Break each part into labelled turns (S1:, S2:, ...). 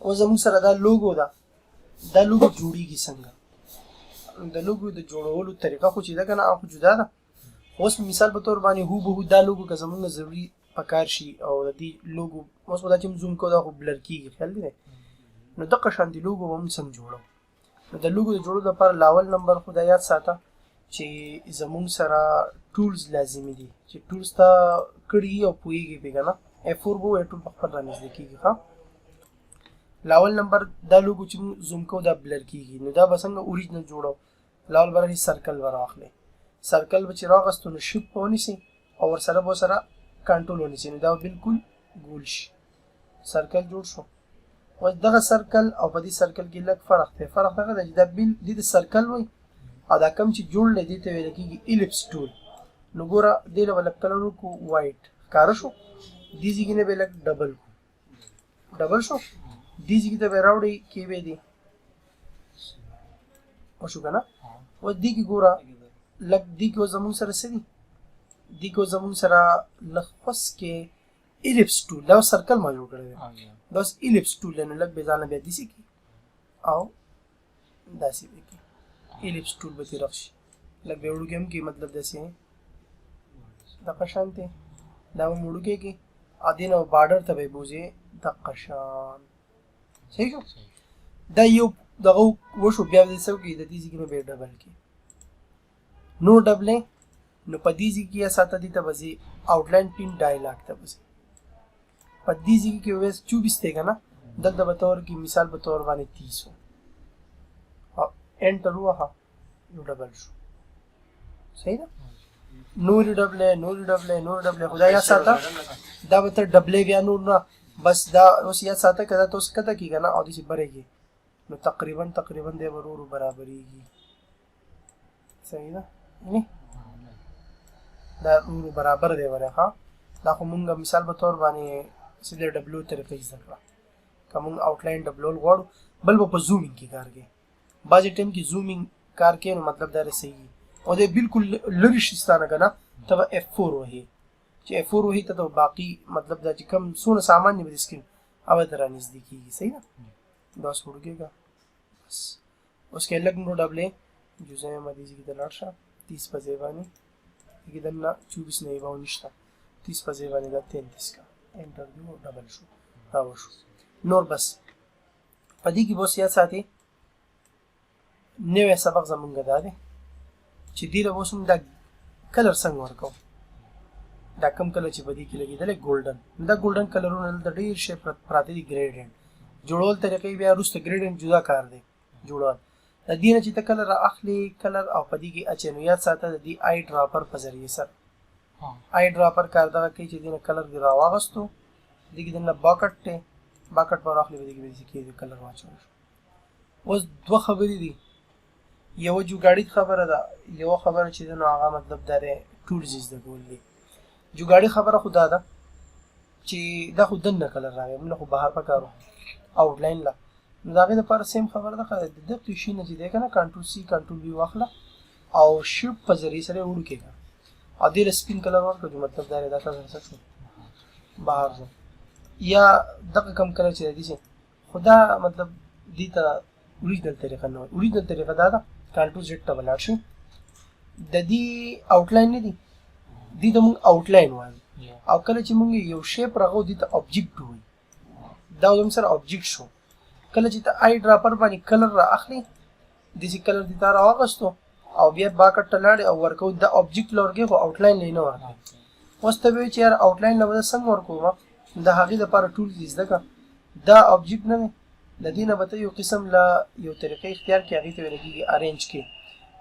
S1: او زموږ سره دا لوګو ده دا لوګو جوړیږي څنګه د لوګو د جوړولو طریقه خو چې ده که نه هغه جدا ده اوس مثال په تور باندې هو به هو دا لوګو که زموږ ضروري پکار شي او د دې لوګو اوس خو دا چې زوم کوو دا خو بلر کېږي خیال دی نو دغه شان د لوګو به موږ څنګه جوړو نو د لوګو د جوړولو لپاره لاول نمبر خو دا یاد ساته چې زموږ سره ټولز لازمي دي چې ټولز ته کړي او پوهېږي پې که نه F4 به وایي ټول په خپل رانږدې کېږي ښه لاول نمبر دا لوګو چې موږ زوم کوو دا بلر کېږي نو دا به څنګه اوریجنل جوړو لاول به راشي سرکل به راواخلئ سرکل به چې راغستو نو شیفټ به ونیسئ او ورسره به ورسره کنټرول ونیسئ نو دا به بالکل ګول شي سرکل جوړ شو اوس دغه سرکل او په دې سرکل کې لږ فرق دی فرق دغه دی چې دا دې ته سرکل وایي او دا کم چې جوړ دی دې ته ویل کېږي ایلپس ټول نو ګوره دې له به لږ کلر وکړو وایټ ښکاره شو دې ځای کې نه به لږ ډبل کړو ډبل شو دې ځای کې ته به راوړئ کې به دی وشو که نه اوس دې کې ګوره لږ دې کې اوس زموږ سره څه دي دې کې اوس زموږ سره لږ خوس کې ایلپس ټول دا سرکل ما جوړ کړی دی دا اوس ایلپس ټول دی نو لږ به ځانله بیا داسې کړي او داسې به کړي ایلپس ټول به ترې راشي لږ به وړوکی هم کړي مطلب داسې دغه شانتې دا به وړوکی کړي او دې نه بارډر ته به یې بوځې دغه شان صحیح شو دا یو دغه وشو بیا به څه وکړي د دې ځای کې به یې ډبل کړي نو ډبلې نو په دې ځای کې یا ساته دې ته به ځي آوټلاین پین ډایلاګ ته به ځي په دې ځای کې ویس 24 دی که نه دلته به تور کې مثال په تور باندې 30 و او انټر ووهه نو ډبل شو صحیح ده نورې ډبلې خو دا یاد ساته دا به ته ډبلې بیا نور نه بس دا اوس یاد ساته که دا ته اوس کته کېږي نه او داسې برېږي نو تقریبا دی به ورو برابرېږي صحیح ده دا ورو برابر دی ورې ښه دا خو مونږ مثال په طور باندې سیدې ډبلو طریقې زده کړه که مونږ آوټلاین ډبلول غواړو بل به په زومینګ کې کار کوي بعضې ټایم کې زومینګ کار کوي نو مطلب دا رسوي او دی بالکل لرې شي ستا نه که نه ته به F4 وهې چې F4 وهې ته به باقي مطلب دا چې کوم څونه سامان دی به د سکرین هغه ته رانږدې کېږي صحیح ده دا اوس وړوکېږه بس اوس کې لږ نو ډبلې جزء مدیزی کی دلار شا 30 په ځای باندې کې دلته 24 نه یو نشته 30 په ځای باندې دا 33 کا انټر دیو ډبل شو دا وشو نور بس پدې کې بوس یا ساتي نوې سبق زمونږ دا دی چې دې له وسوم دا کلر څنګه ورکو دا کم کلر چې پدې کې لګیدل ګولډن دا ګولډن کلرونه د ډیر شي پراته دي ګریډینټ جوړول طریقې بیا روسته ګریډینټ جدا کار دی جوړول د دې نه چې ته کلر اخلي کلر او پدې کې اچنویات ساته د دې آی ډراپر په ذریعہ سره آی ډراپر کار دا کوي چې دې نه کلر دی راواغستو دې کې دنه باکټ پر اخلي دې کې دې کلر واچو اوس دوه خبرې دي یو جوګاړي خبره ده یو خبره چې نو هغه مطلب دره ټولز د ګول دي جوګاړي خبره خدا ده چې دا خو دنه کلر راغی موږ خو بهر پکارو آوټلاین لا نو دا غي د پر سیم خبره ده د دې شي نه چې ده کنه کنټرول سی کنټرول وی واخله او شیفټ په ذریعہ سره وړو کېږي ا دې سپین کلر ورکړو مطلب دا دا څه څه بهر ځو یا دغه کم کلر چې دي خدا مطلب دې ته اوریجنل طریقه نه اوریجنل طریقه دا ده کنټرول زد ته ولاړ شي د دې آوټلاین نه دي دې ته موږ آوټلاین وایو او کله چې موږ یو شیپ راغو دې ته آبجیکټ وایي دا هم سره آبجیکټ شو کله چې ته آی ډراپر باندې کلر را اخلي دې کلر دې تار واغستو او بیا باکټ لاړ او ورکو د آبجیکټ لورګي خو آوټلاین لینه ورکړي اوس ته وی چې یار آوټلاین لور څنګه ورکو د هغې لپاره ټول زده کا دا آبجیکټ نه د دې نه به یو قسم لا یو طریقې اختیار کې هغې ته ویل کېږي ارینج کې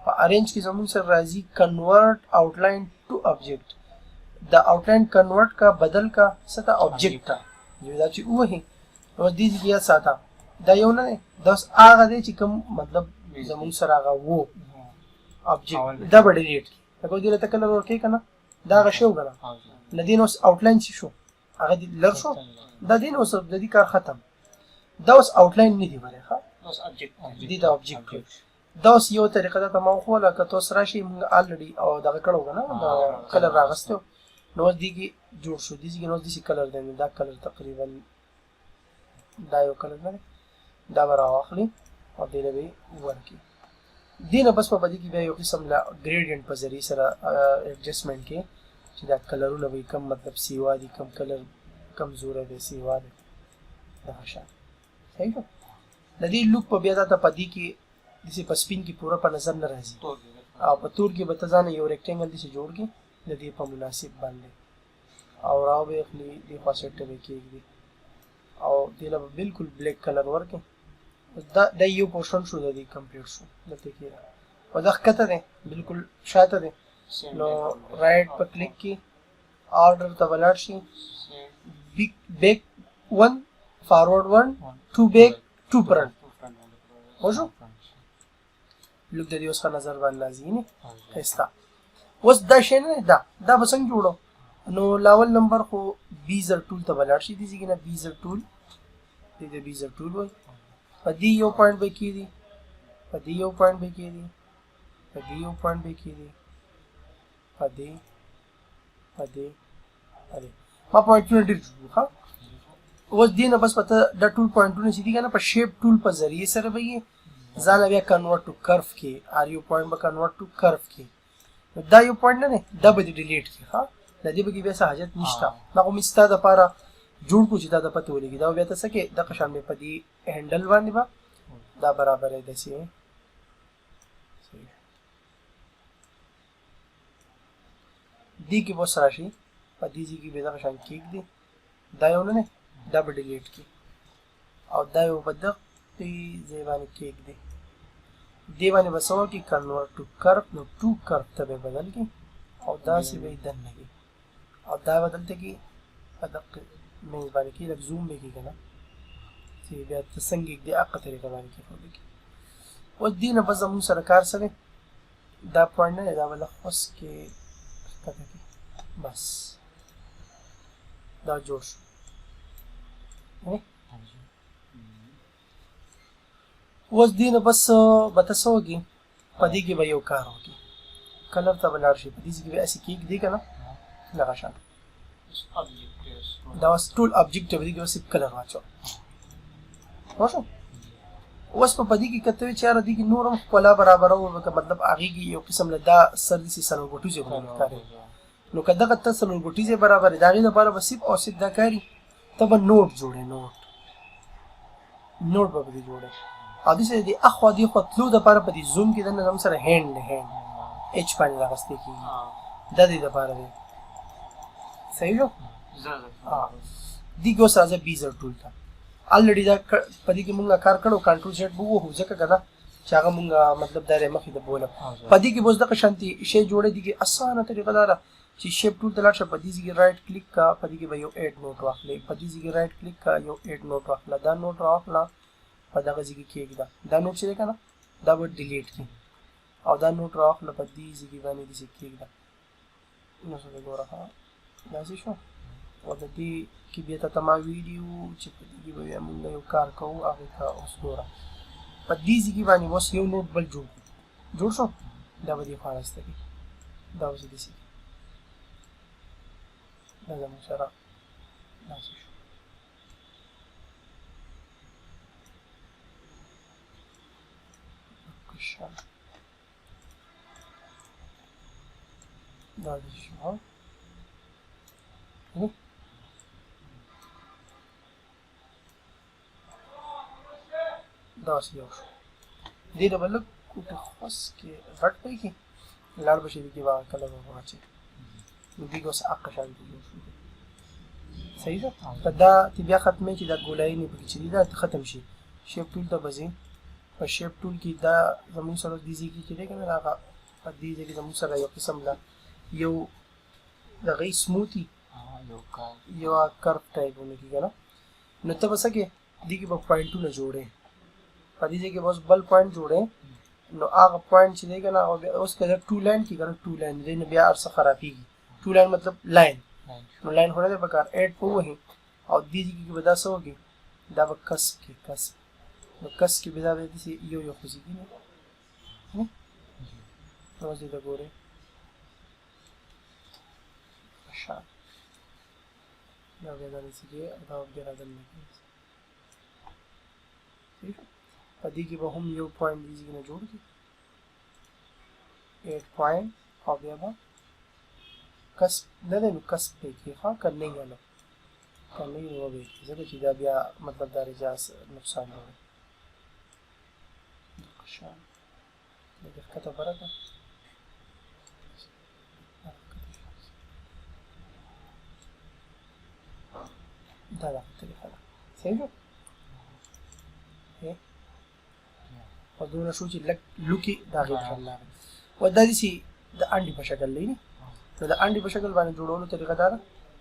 S1: په ارینج کې زموږ سره راځي کنورټ آوټلاین ټو آبجیکټ د آوټلاین کنورټ کا بدل کا ستا آبجیکټ ته یو دا چې وهي او دې کې ساته دا یو نه دا هغه دی چې کوم مطلب زموږ سره هغه وو آبجیکټ دا به ډیلیټ کی دا دې ته کلر ورکې کنه دا غشو غره لدین اوس آوټلاین شو هغه دې لر شو دا دین اوس د دې کار ختم دا اوس آوټلاین نه دی ولې ښه اوس آبجیکټ دې دا آبجیکټ دا اوس یو طریقه ده ته مو خو لکه تاسو راشي موږ الریډي او دا کړو کنه دا کلر راغستو نو دې کې جوړ شو دې کې نو دې کلر دی دا کلر تقریبا دا یو کلر نه دا به راواخلي او دې له به یې ورکړي دې نه بس په دې کې بیا یو قسم له ګریډینټ په ذریعې سره ایډجسټمنټ کې چې دا کلرونه به کم مطلب سیوا دي کم کلر کمزوری دی سیوا دی دغه شان صحیح ده د دې لوک په بیا ته په دې کې داسې په سپین کې پوره په نظر نه راځي او په تور کې به ته ځان یو ریکټینګل داسې جوړ کړي د دې په مناسب باندې او راو به اخلي دې خوا سیټ به کېږدي او دې له به بالکل بلیک کلر ورکړي دا یو پورشن شو د دې کمپلیټ شو دلته کې او دا ښکته دی بالکل شاته دی نو رایټ په کلیک کې آرډر ته ولاړ شي بیک 1 فارورډ 1 2 بیک 2 فرنٹ وشو لوک د دې اوس نظر باندې لازمي نه ښایسته اوس دا شی نه دا به څنګه جوړو نو لاول نمبر خو بیزر ټول ته ولاړ شي دي ځکه نه بیزر ټول دې بیزر ټول وایي په دې یو پوینټ به کېږي په دې یو پوینټ به کېږي په دې یو پوینټ به کېږي په دې ما پوینټونه ډېر جوړ ښه اوس دې نه بس پته دا ټول پوینټونه چې دي که نه په شیپ ټول په ذریعې سره به یې ځان بیا کنورټ ټو کرف کې هر یو پوینټ به کنورټ ټو کرف کې دا یو پوینټ نه دی دا به دې ډیلیټ کړي ښه د دې به کې بیا څه حاجت نشته دا خو مې ستا دپاره جوړ کړو چې دا د پته ولګي دا بیا ته څه کې دغه شان مې په دې هینډل باندې به دا برابر دی داسې دې کې به اوس راشي په دې ځای کې به دغه شان کېږدي دا یو نه دی دا به ډیلیټ کړي او دا یو به دغې ځای باندې کېږدي دې باندې به څه وکړي کنورټ ټو کرف نو ټو کرف ته به یې بدل کړي او داسې به یې دننه کړي او دا به دلته کې په دقه منځ باندې کې لږ زوم به کړي که نه چې بیا ته څنګه ږدي هغه طریقه باندې کېښودل کړي اوس دې نه بس زمونږ سره کار څه دی دا پوینټ نه دی دا به لږ خوس کې ښکته کړي بس دا جوړ شو اوس دې نه بس به ته څه وکړي په دې کې به یو کار وکړي کلر ته به لاړ شي په دې ځای کې به هسې کېږدي که نه دغه شان دا اوس ټول ابجیکټ به دې کې صرف کلر واچوه پوه شو اوس په دې کې که ته وایې چې یاره دې کې نور هم ښکلا برابرو که مطلب هغې کې یو قسم له دا سر داسې څلورګوټیزې غوندې ښکاري نو که دغه ته څلورګوټیزې برابرې د هغې لپاره به صرف او صرف دا کاري ته به نوټ جوړې نوټ به دې جوړې او داسې د اخوا دېخوا تلو دپاره په دې زوم کې دننه زموږ سره هینډ دی هینډ ایچ باندې راغستی کېږي دا دې دپاره دی صحیح شو دې کې اوس راځه بیزر ټول ته الریډي دا په دې کې مونږ کار کړو کنټرول سیټ به ووهو ځکه که نه چې هغه مونږ مطلب دا مخې ته بولم په دې کې به اوس دغه شانتې شی جوړی دي کې اسانه طریقه دا ده چې شیپ ټول ته لاړ شه په دې ځای کې رایټ کلیک کا په دې کې به یو ایډ نوټ واخلې په دې ځای کې رایټ کلیک کا یو ایډ نوټ واخله دا نوټ راواخله په دغه ځای کې کېږده دا نوټ چې دی که نه دا به ډیلیټ کړي او دا نوټ راواخله په دې ځای کې باندې داسې کېږده نو څه دی ګوره ښه داسې شو او د دې کې بیا ته ما ویډیو چې په دې کې به بیا مونږ یو کار کوو هغې ته اوس ګوره په دې ځای کې باندې اوس یو نوټ بل جوړ شو دا به دې خوا راسته کړي دا اوس داسې کړي دا زموږ سره داسې شو دا داسې شو داسې یو شو دې ته به لږ کوټه خوس کې غټ پی کې لاړ به شي دې کې به کلر واچي نو دې کې اوس هغه شانتې جوړ شو صحیح ده که دا ته بیا ختمې چې دا ګولایي نه پکې چې دي دا ختم شي شیپ ټول ته به ځې په شیپ ټول کې دا زموږ سره دې ځای کې چې دی که نه هغه په دې ځای کې زموږ سره یو قسم له یو دغه سموتي یو کرف ټایپونه کې که نه نو ته به څه کې دې کې به پوینټونه جوړې په دې ځای کې به اوس بل پوینټ جوړې نو هغه پوینټ چې دی که نه اوس که دا ټو لاین کې که نه ټو لاین دی نو بیا هر څه خرابېږي ټو لاین مطلب لاین نو لاین خو نه دی پکار ایډ په ووهي او دې ځای کې به دا څه وکړي دا به کسب کې کسب نو کس کې به دا به داسې یو یو خوځېږي نو اوس دې ته ګورې شان دا بیا دا داسې کې دا بیا را دننه کېږي په دې کې به هم یو پوینټ دې ځای نه جوړ کړي 8 پوینټ او بیا به کسب نه دی نو کسب پې کې ښه کرنے والا کرنے یې وبې کې ځکه چې دا بیا مطلب دا رجاز نقصان جوړوي شان لږ ښکته برکه دا طریقه ده صحیح شو او دونه شو چې لږ لوکي دا غیر الله و دا دي د انډي په شکل لري نو د انډي په شکل باندې جوړولو طریقه دا ده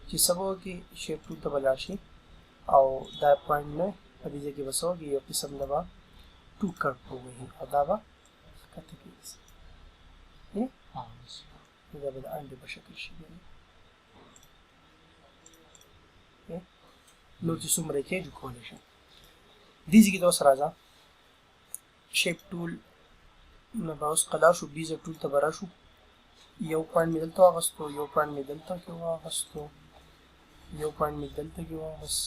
S1: چې سبو کې شیپ ټول ته بلار شي او دا پوینټ نه په دې ځای کې وسو کې یو قسم دا ټو کټ وګورئ او دا به کته کېږي دا به د انډي په شکل شي نو چې څومره کې جوړ کولی شي دې ځای کې دا اوس راځه شیپ ټول نه به اوس قلار شو بیزه ټول ته به راشو یو پوینټ مې دلته واخیستو یو پوینټ مې دلته کې واخیستو یو پوینټ مې دلته کې واخیست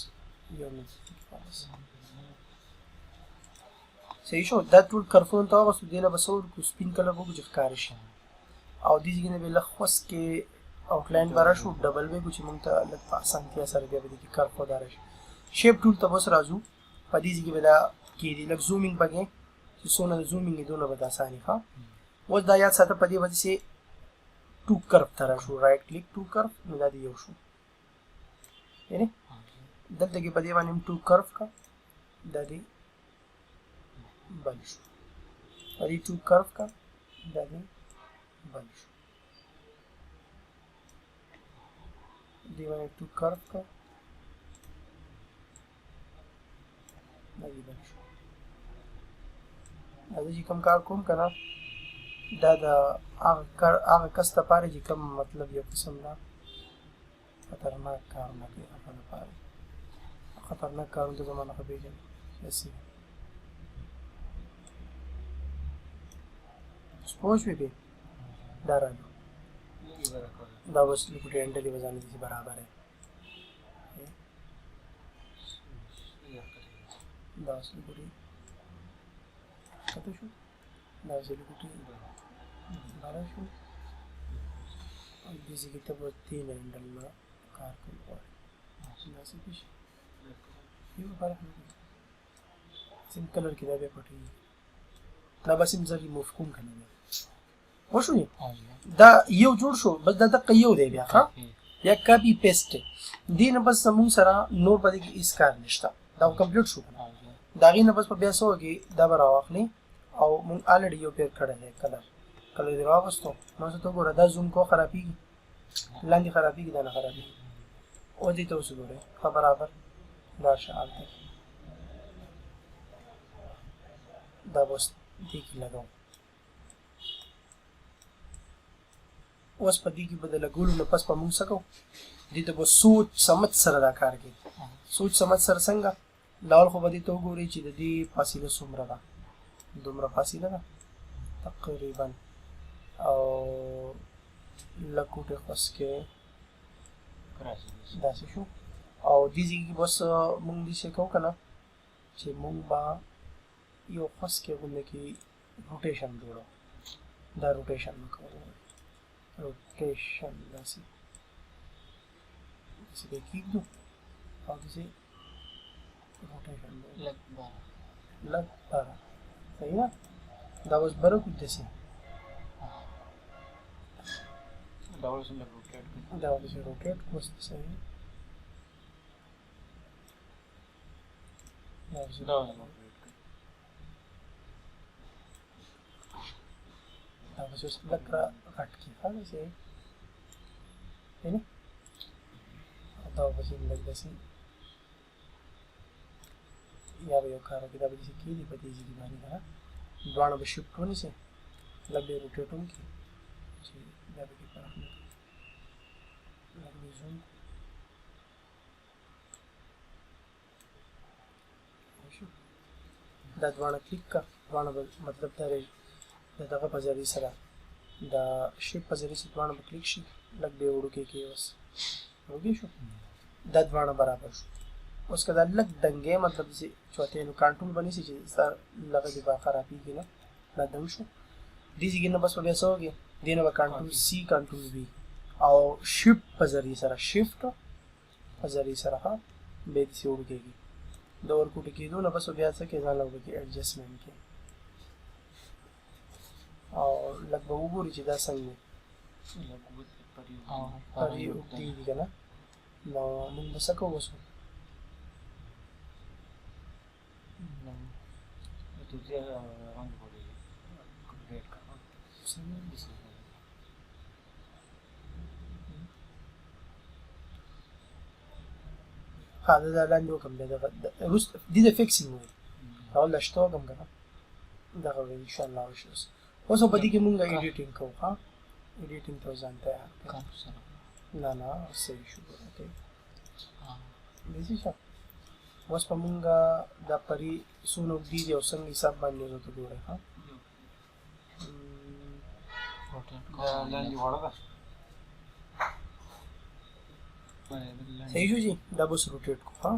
S1: یو مې دلته کې واخیست صحیح شو دا ټول کرفونه ته واخیستو دې نه به څه وکړو سپین کلر وکړو چې ښکاره شي او دې ځای نه به لږ خوست کې آوټلاین به راشو ډبل به وکړو چې موږ ته لږ په اسانتیا سره بیا به دې کې کرف وداره شي شیپ ټول ته به اوس راځو په دې ځای کې به دا کېږي لږ زومینګ پکې چې څونه د زومینګ یې دونه به د اساني ښه اوس دا یاد ساته په دې وجه چې ټو کرف ته راشو رایټ کلیک ټو کرف نو دا دې یو شو یعنې دلته کې په دې باندې ټو کرف کا دا دې بل شو په دې ټو کرف کا دا دې بل شو دې باندې ټو کرف کا دا دې بل شو دا چې کوم کار کوم که نه دا د هغه کس لپاره چې کوم مطلب یو قسم دا خطرناک کارونه کوي هغه لپاره خطرناک کارونه ته زما نښه پېژني داسې اوس پوه شوې پې دا راغلو دا اوس لکوټې انډلې به ځانې داسې برابر دی دا اوس لکوټې کته شو دا اوس لکوټې باره شو او دې ځای کې ته به تېل هینډل نه کار کوي غواړي داسې پې شي یو فرق نه کوي سیم کلر کې دا بیا پټېږي دا به سیم زه ریموف کوم که نه بیا وشوې دا یو جوړ شو بس دا دقه یو دی بیا ښه یا کاپي پیسټ دی دې نه بس زموږ سره نور په دې کې هېڅ کار نشته دا کمپلیټ شو که نه د هغې نه بس په بیا څه وکړي دا به راواخلې او مونږ الریډي یو پیر کړی دی کلر کلر دې راواغستو نو څه ته وګوره دا زوم کو خرابېږي لاندې خرابېږي دا نه خرابېږي او دې ته اوس وګورئ ښه برابر دا شه هلته دا به اوس دې کې لګوم اوس په دې کې به د لګولو نه پس به مونږ څه کوو دې ته به سوچ سمج سره دا کار کوي سوچ سمج سره څنګه لاول خو به دې ته وګورئ چې د دې فاصله څومره ده دومره فاصله ده تقریبا او لکوټې خوست کې داسې شو او دې ځای کې بس مونږ داسې کوو که نه چې مونږ به یو خوست کې غونډه کې روټیشن جوړو دا روټیشن به کوو روټیشن داسې داسې به کېږدو او داسې روټیشن لږ بره صحیح ده دا اوس بره کړو داسې دا داسې روټیټ کړو اوس صحیح دا اوس لږ غټ کړي ښه داسې وینې دا اوس لږ داسې یا به یو کار وکړي دا به داسې کېږي په دې ځای کې باندې که نه دواړه به شفټ ونیسئ لږ به یې روټیټ هم کړي چې دا به کې فرق نه کوي لږ به یې زوم دا دواړه کلیک کړه دواړه به مطلب دا د دغه په ذریعې سره د شیپ په ذریعې سره دواړه به کلیک شي لږ به یې وړوکی کړي اوس وړوکی شو دا دواړه برابر شو اوس کدا لګ دنګې مطلب چې چوته نو کنټرول بنی سي چې سر لګه دی با خرابي کنه دا دنګ شو دې ځګې نه بس په بیا سوګي دینه به کنټرول سی کنټرول وی او شیفت په ذریعہ سره شیفت په ذریعہ سره ها به دې سوړ کېږي د ورکوټ کېدو نه بس بیا څه کې ځان لوګي کې اډجستمنت کې او لګ به وګوري چې دا څنګه پری اوتی دي کنه نو موږ به څه کوو وسو
S2: تو دې رنګ وړي کمپلیټ کړه
S1: هذا لاندې وکم دا روس دي د فیکسینګ وي او لا شتو کوم کنه دا غوړي ان شاء الله وشي اوس په دې کې مونږه ایډیټینګ کوو ها ایډیټینګ ته ځان ته نه صحیح شو اوکې دې څه اوس په مونږه د پری سونو دی او څنګه حساب باندې وته ګوره ها
S2: لاندې وړه
S1: صحیح شو جی دا بس روټیټ کو ها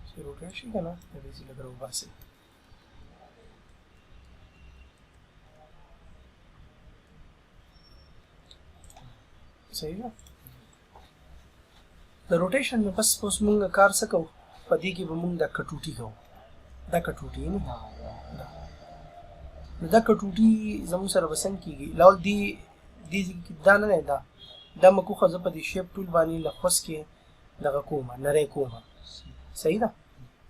S1: چې روټیټ شي کنه دا دې لګرو باسي صحیح ده د روټیشن نه بس اوس مونږ کار څه کوو په دې کې به مونږ د کټوټي کوو دا کټوټي نه نو دا کټوټي زموږ سره بسنګ کېږي لول دې دا نه ده دا مکوخه زه په دې شیپ ټول باندې لخص کې دغه کومه نری کومه صحیح ده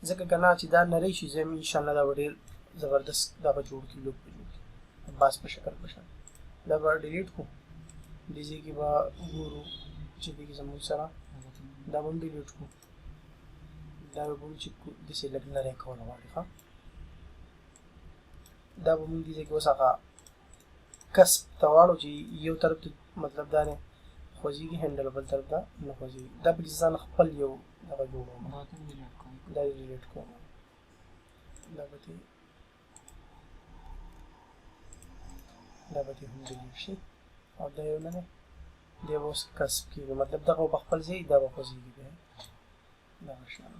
S1: ځکه کنه چې دا نری شي زم ان شاء الله دا ډېر زبردست دا به جوړ کړي لوک باس په شکل بشه دا به ډیلیټ کو دې کې به ګورو چې دې زموږ سره دا به ډیلیټ کو دا به چې د څه لګ نری کول غواړي ها دا به موږ دې کې وساقه کسب تواړو چې یو طرف ته مطلب دا نه خوځيږي هندل بل طرف دا نه خوځي دا به ځان خپل یو دغه جوړو دا ډیلیټ کوم دا به هم ډیلیټ شي او دا یو نه دی اوس کسب کېږي مطلب دغه په خپل ځای دا به خوځيږي دا شان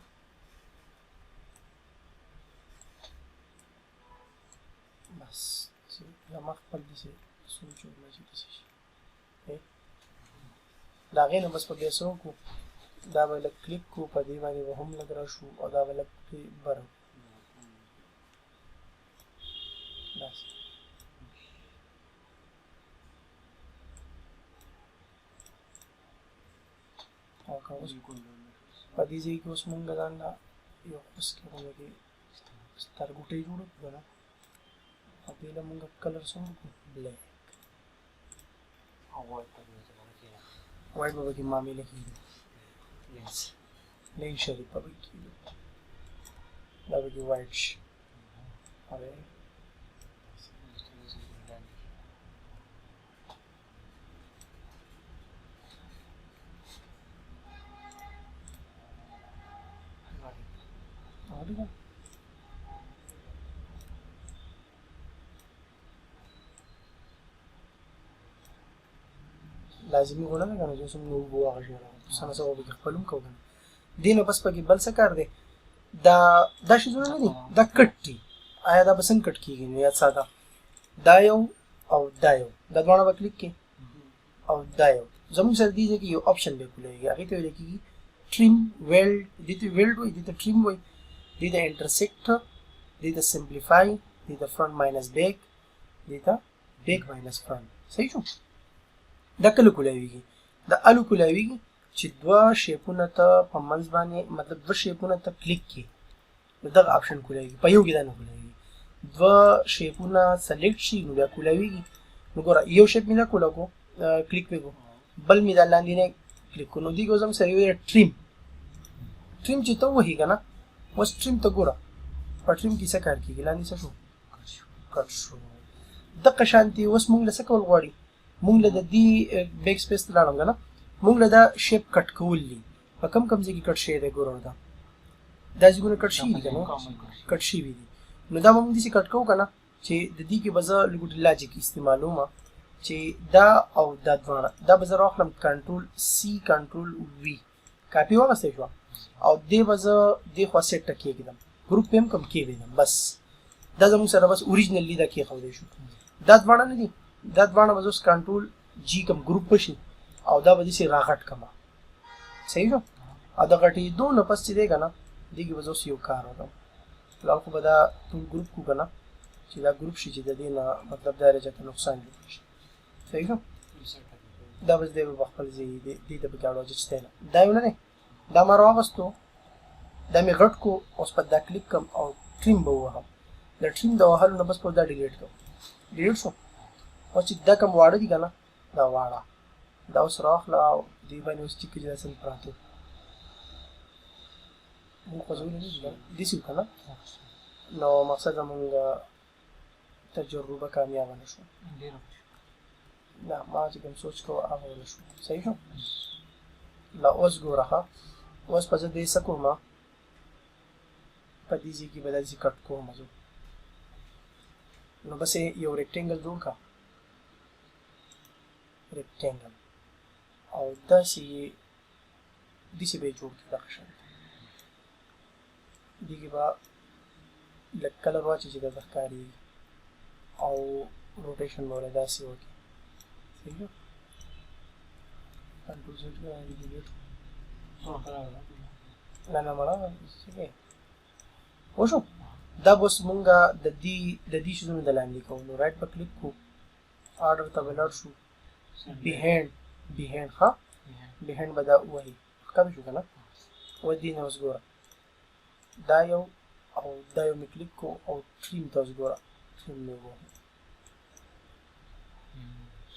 S1: بس دا ما خپل دي سوچ او مې دي شي دا غینه بس په دې سو کو دا به لک کلیک کو په دې باندې هم لګرا شو او دا به لک بر بس او کوم په دې ځای کې اوس مونږ ځان یو اوس کې موږ سترګوټي جوړو کنه अभी ला मुंगा कलर सोन को ब्लैक वाइट बाबा की मामी लिखी यस नहीं शरीफ बाबा की बाबा की वाइट अरे لازمي غوړه نه کنه چې څنګه نور بو هغه شي سره سره به خپلوم کوم دینه بس پکې بل څه کار دی دا شي زونه نه دي دا کټي آیا دا بسنګ کټ کیږي نو یا ساده دا یو او دا یو دا دوه به کلیک کې او دا یو زموږ سره دي چې یو آپشن به کولېږي هغه ته ویل کېږي ټریم ویلډ دي ته ویلډ وي دي ته ټریم وي دي ته انټرسیکټ دي ته سمپلیفای دي ته فرونټ ماینس بیک دي ته بیک ماینس فرونټ صحیح شو دا کله کولاویږي دا الو کولاویږي چې دوه شیپونه ته په منځ باندې مطلب دوه شیپونه ته کلیک کی نو دا آپشن کولاویږي په یو کې دا نه کولاویږي دوه شیپونه سلیکټ شي نو دا کولاویږي نو ګوره یو شیپ مینا کولاکو کلیک وکړو بل می دا لاندې نه کلیک کو نو دی ګوزم سره یو ټریم چې ته وਹੀ کنه وس ټریم ته ګوره په ټریم کې څه کار کیږي لاندې څه شو کټ شو د قشانتي وس مونږ له څه کول غواړي مونږ له د دې بیک سپیس ته لاړم کنه مونږ له دا شیپ کټ کولې په کم کم ځای کې کټ شي دی ګورو دا ځګونه کټ شي دي کنه کټ شي وي نو دا مونږ دې کټ کوو کنه چې د دې کې بزا لګوټ لاجیک استعمالومه چې دا او دا دواړه دا به زه راخلم کنټرول سی کنټرول وی کاپي واغستی شوه او دې به زه دې خوا سیټ ته کېږدم ګروپ پې هم کم کېږدم بس دا زموږ سره بس اوریجنلی دا کېښودی شو دا دواړه نه دي دا دواړه به زه اوس کنټرول جي کم ګروپ بشي او دا به داسې راغټ کړمه صحیح شو او د غټېدو نه پس چې دی که نه دې کې به زه اوس یو کار وکړم فلحال خو به دا ټول ګروپ کړو که نه چې دا ګروپ شي چې د دې نه مطلب دا دی چې ته نقصان جوړ شي صحیح شو دا بس دی به خپل ځای دې ته پکې اړ واچوي نه دا یو نه دی دا ما راوغستو دا مې غټ کو اوس په دا کلیک کړم او ټریم به ووهم د ټریم د وهلو نه بس په دا ډیلیټ کړم ډیلیټ شو اوس چې دا کوم واړه دي که نه دا واړه دا اوس راخله او دې باندې اوس ټیکې چې داسې پراته مونږ خوځولی نه دي داسې که نه نو مقصد زمونږ تجربه کامیابه نه شوه نه ما چې کوم سوچ کوه هغه ونه شو صحیح شو لا اوس ګوره ښه اوس به زه دې څه کوم په دې ځای کې به داسې کټ کوم زه نو بس یو ریکټینګل جوړ کړه ریکټینګل او داسې داسې به یې جوړ کړي دغه شان دې کې به لږ کلر واچوي چې درته ښکارېږي او روټیشن به ورله داسې وکړي صحیح شو کنټرول زیډ ډیلیټ نه نه مړه څه کوې پوه شو دا به اوس مونږ د دې شیزونو د لاندې کوو نو رایټ به کلیک کړو آرډر ته به لاړ شو بیهینډ ښه بیهینډ به دا ووهي ښکاره شو که نه اوس دې نه اوس ګوره دا یو او دا یو مې کلیک کړو او ټریم ته اوس ګوره ټریم مې ووهو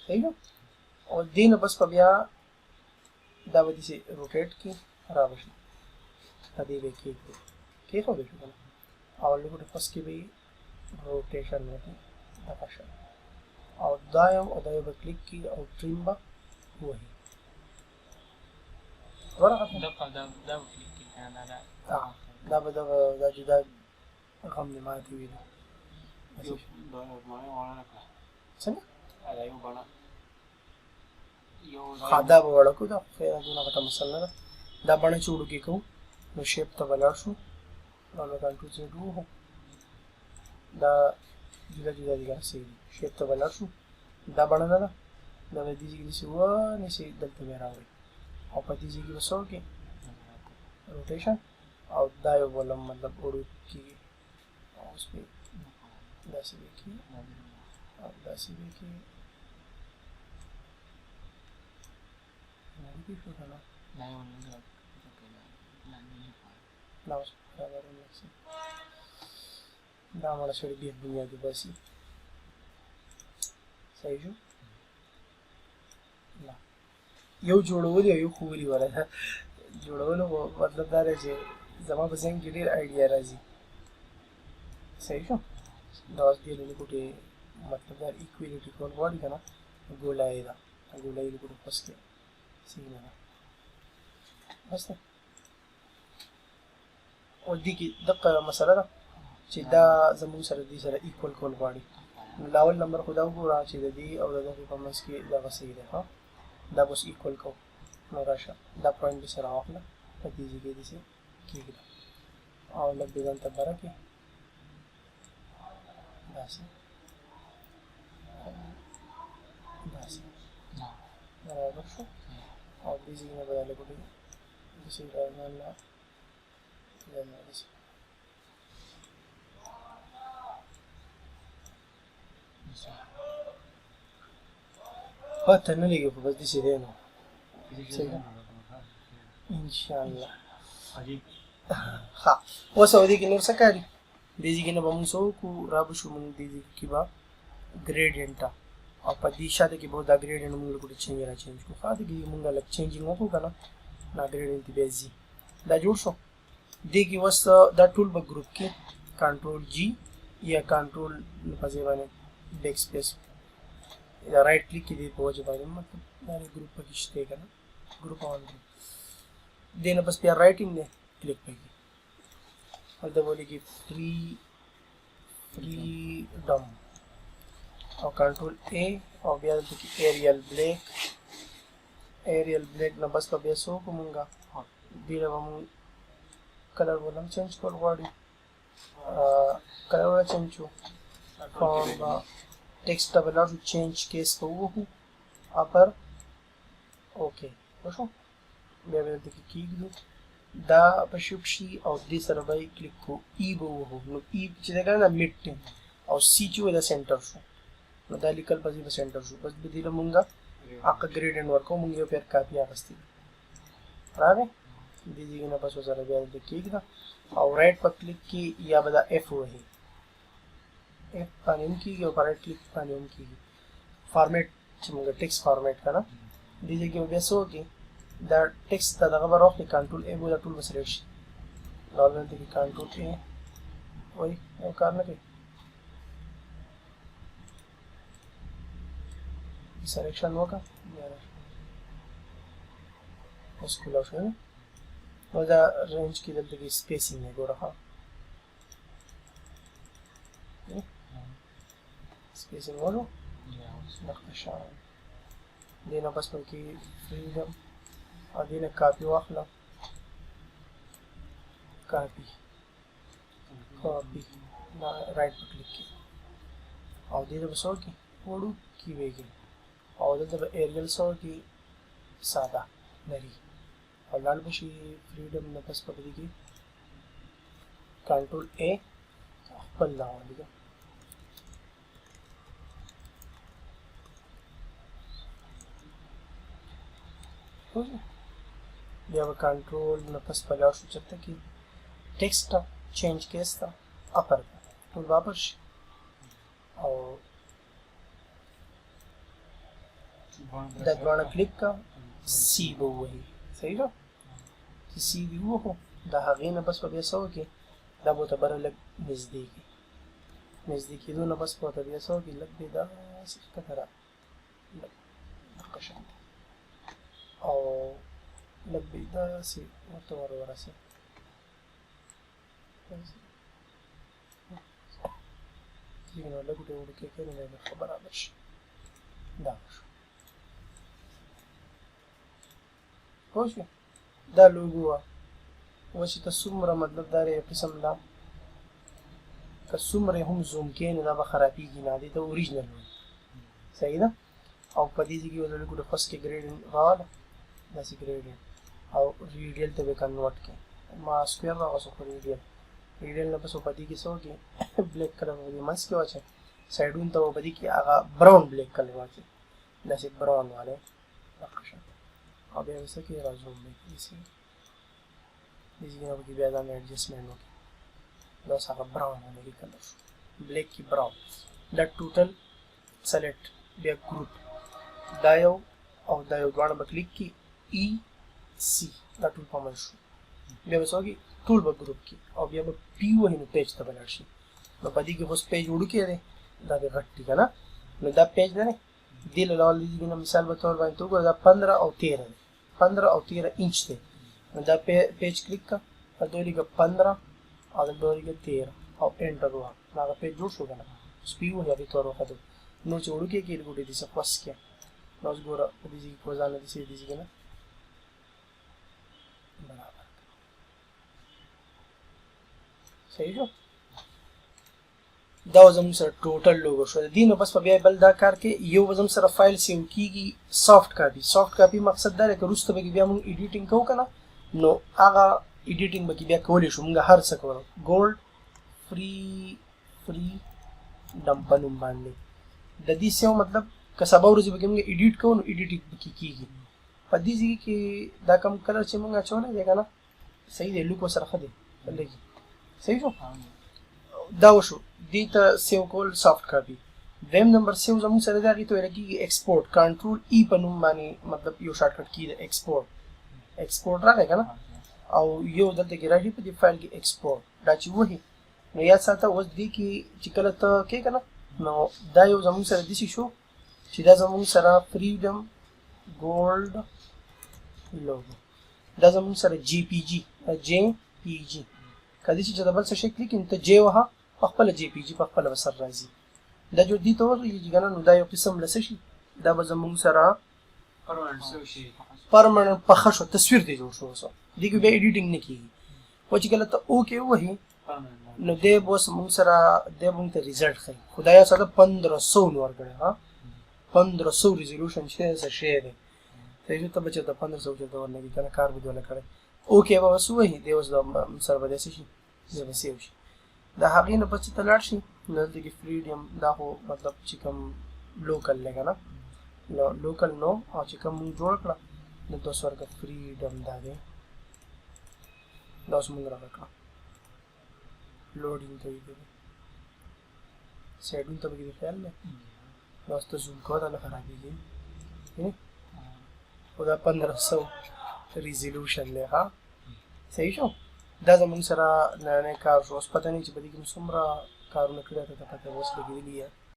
S1: صحیح شو او دې نه بس په بیا دا به داسې روټیټ کړي را به شي په دې به یې کېږدو کېښودی شو که نه او لږ فس کې به یې روټیشن وکړي دغه شان او دا یو او دا یو به کلیک کړي او ټریم به ووهي دا به دا جدا غم دې ماته وي څنګه ها دا به وړه کړو دا خیر دونه غټه مسله نه ده دا بڼه چې وړوکې کوو نو شیپ ته به لاړ شو او نو کنټرول زیډ ووهو دا جدا جدا دي هسې دي شیپ ته به لاړ شو دا بڼه نه ده دا به دې ځای کې داسې ونیسئ دلته به یې راوړئ او په دې ځای کې به څه وکړئ روټیشن او دا یو بله مطلب وړوکی کېږي او اوس به داسې به یې کېږي او داسې به یې کېږي وړوکی شو که نه دا اوس برابر ونیسئ دا مړه سړي بیا بنیادي باسي صحیح شو نه یو جوړولي او یو ښوولي والا ده جوړولو مطلب دا دی چې زما په ذهن کې ډېر آیډیا راځي صحیح شو دا اوس دې لږ ګوتې مطلب دا ایکویلیټي کول غواړي که نه ګولایي ده ګولایي لږ ګوتې پس کې صحیح نه ده بس ده او دې کې دقه مسله ده چې دا زموږ سره دې سره ایکول کول غواړي نو لاول نمبر خو دا وګوره چې د دې او د دغې په منځ کې دغه صحیح دی ښه دا به اوس ایکول کوو نو راشه دا پوینټ دې سره واخله په دې ځای کې داسې کېږده او لږ دې ځان ته بره کړې داسې داسې برابر شو او دې ځای نه به دا لږ داسې ځان نه داسې پته نه لګي خو بس داسې دی نو انشاءالله ښه اوس او دې کې نور څه کاري دې ځای کې نه به مونږ څه وکړو را به شو مونږ دې ځای کې به ګریډینټ ته او په دې شاته کې به دا ګریډینټ مونږ لږ چینج را چینج کړو ښه دې کې مونږ لږ چینجینګ وکړو که نه دا ګریډینټ بیا ځي دا جوړ شو دې کې اوس دا ټول به ګروپ کې کنټرول جي یا کنټرول په ځای باندې بیک سپیس دا رائټ کلیک کې دې په وجه باندې مطلب دا ګروپ پکې شته که نه ګروپ آن کړو دې نه بس بیا رائټینګ دی کلیک پکې هلته به ولیکي فریډم او کنټرول A او بیا دلته کې ایریل بلیک نه بس په بیا څه وکړو مونږه دې له به مونږ کلر ولم چینج کول غواړي کلر ولا چینج شو ټیکسټ ته به لاړ شو چینج کیس ته ووهو اپر اوکې وشو بیا به دلته کې کېږدو دا به شپ شي او دې سره به یې کلیک کړو ای به ووهو نو ای چې دی که نه میډ ټیم او سی چې وایي دا سینټر شو نو دا لیکل پسې به سینټر شو بس به دې له مونږه هغه ګریډینټ ورکوو مونږ یو پیر کاپي اخیستې راغی دې ځای نه بس ورسره بیا دلته کېږده او رایټ په کلیک کې یا به دا اف ووهي اف باندې هم کېږي او په رایټ کلیک باندې هم کېږي فارمیټ چې مونږ ټیکسټ فارمیټ که نه دې ځای کې به بیا څه وکړي دا ټیکسټ ته دغه به راخلي کنټرول ای به دا ټول به سلیکټ شي دا دلته کې کنټرول ای وایي یو کار نه کوي سلیکشن وکړه بیا راشه اوس کولاو شو نه نو دا رینج کې دلته کې سپیسینګ دی ګوره ښه سپیسینګ وکړو دغه شان دې نه بس پکې فریډم او دې نه کاپي واخله کاپي دا رایټ په کلیک کې او دې ته به څه وکړي وړو کې ویږي او دلته به ایریل څه وکړي ساده لري او لاړ به شي فریډم نه بس په دې کې کنټرول ا خپل راوړي بیا به کنټرول نه پس په لاړ شو چېرته کې ټیکسټ ته چینج کیس ته اپر ټول واپس شي او دا دواړه کلیک کا سی به ووهي صحیح ده چې سی دې ووهو د هغې نه بس به بیا څه وکړي دا به ورته بره لږ نږدې کړي نږدې کېدو نه بس به ورته بیا څه وکړي لږ به یې داسې ښکته را لږ دغه شان او لږ به یې داسې ورته ور ورسوي نو لږ ورته وړوکی کړي نو بیا ښه برابر شي دا شو پوه شوې دا لوګو وه اوس چې ته څومره مطلب دا یو قسم لا که څومره هم زوم کړې نو دا به خرابېږي نه دې ته اوریجنل وایي صحیح ده او په دې ځای کې به لږ فرست کې ګریډینټ راغله داسې ګریډینټ او ریډیل ته به کنورټ کړي ما سکویر راغوڅو خو ریډیل نه بس په دې کې څه وکړي بلیک کلر به دې منځ کې واچوي سایډونو ته به په دې کې هغه براون بلیک کلر واچوي داسې براون والی دغه شان او بیا به څه کوي رازوم به کړي داسې دې ځای نه به کې بیا ځان ایډجسټمنټ وکړي دا اوس هغه براون والی کلر شو بلیک کې براون دا ټوټل سلیکټ بیا ګروپ دا یو او دا یو دواړه به کلیک کړي ای سی دا ټول په منځ شو بیا به څه وکړي ټول به ګروپ کړي او بیا به پی ووهي نو پیج ته به لاړ شي نو په دې کې اوس پیج وړوکی دی دا به غټ دی که نه نو دا پیج دی دې له لول دې نه مثال به طور باندې ته وګوره دا 15 او 13 دی 15 او 13 انچ دی نو دا پیج کلیک کړه دلته ولیکه 15 او دلته ولیکه 13 او انټر ووهه نو هغه پیج جوړ شو که نه اوس پی ووهي هغې طور وښته نو چې وړوکی کړي ګوډې دې څه خوست کړه نو اوس ګوره په دې ځای کې کوزانه داسې دې ځای کې نه برابر صحیح شو دا زموږ سره ټوټل لوګو شو د دې نه بس په بیا بل دا کار کې یو به زموږ سره فایل سیو کېږي سافټ کاپي مقصد دا دی که وروسته به کې بیا موږ ایډیټینګ کوو که نه نو هغه ایډیټینګ به کې بیا کولی شو موږ هر څه کولو ګولډ فری ډم په نوم باندې د دې سیو مطلب که سبا ورځې به کې موږ ایډیټ کوو نو ایډیټینګ به کې کېږي په دې ځای کې دا کوم کلر چې موږ اچولی دی که نه صحیح دی لوک ورسره ښه دی لږ صحیح شو دا وشو دې ته سیو کول سافټ کاپي دویم نمبر سیو زموږ سره دی هغې ته ویل کېږي ایکسپورټ کنټرول ای په نوم باندې مطلب یو شارټکټ کی دی ایکسپورټ راغی که نه او یو دلته کې راځي په دې فایل کې ایکسپورټ دا چې وهي نو یاد ساته اوس دې کې چې کله ته کوې که نه نو دا یو زموږ سره داسې شو چې دا زموږ سره فریډم ګولډ لوګو دا زموږ سره جی پی جي که داسې چې د بل څه شی کلیک ته جې وهه په خپله جی پی جي په خپله به سر راځي دا جو دې ته وغږېږي که نه نو دا یو قسم له څه شي دا به زمونږ سره
S2: پرمننټ څه شي
S1: پرمننټ پخه شو تصویر دی جوړ شو اوس دې کې بیا ایډیټینګ نه کیږي و چې کله ته اوکې ووهې
S2: پرمننټ
S1: نو دی به اوس مونږ سره دی مونږ ته ریزلټ ښیي خدایه سره 1500 نو ورکړی ها 1500 ریزولوشن شی څه شی دی ته ته بچو ته 1500 چېرته ورنګي کنه کار به دوله کړی اوکې به اوس ووهي دی اوس سره به داسې شي دی به سیو شي د هغې نه پس چې ته لاړ شي نو دلته کې فریډم دا خو مطلب چې کوم لوکل دی که نه لوکل نو او چې کوم مونږ جوړ کړه دلته اوس ورکړه فریډم دا دی دا اوس مونږ راکړه لوډینګ ته ویږي سیډون ته به خیال دی دا اوس ته زوم کوه دا نه خرابېږي خو دا 1500 ریزولوشن دی ها صحیح شو دا زمونږ سره نړۍ کار شو اوس پته نه چې په دې کې څومره کارونه کړي ته پته اوس لګېدلي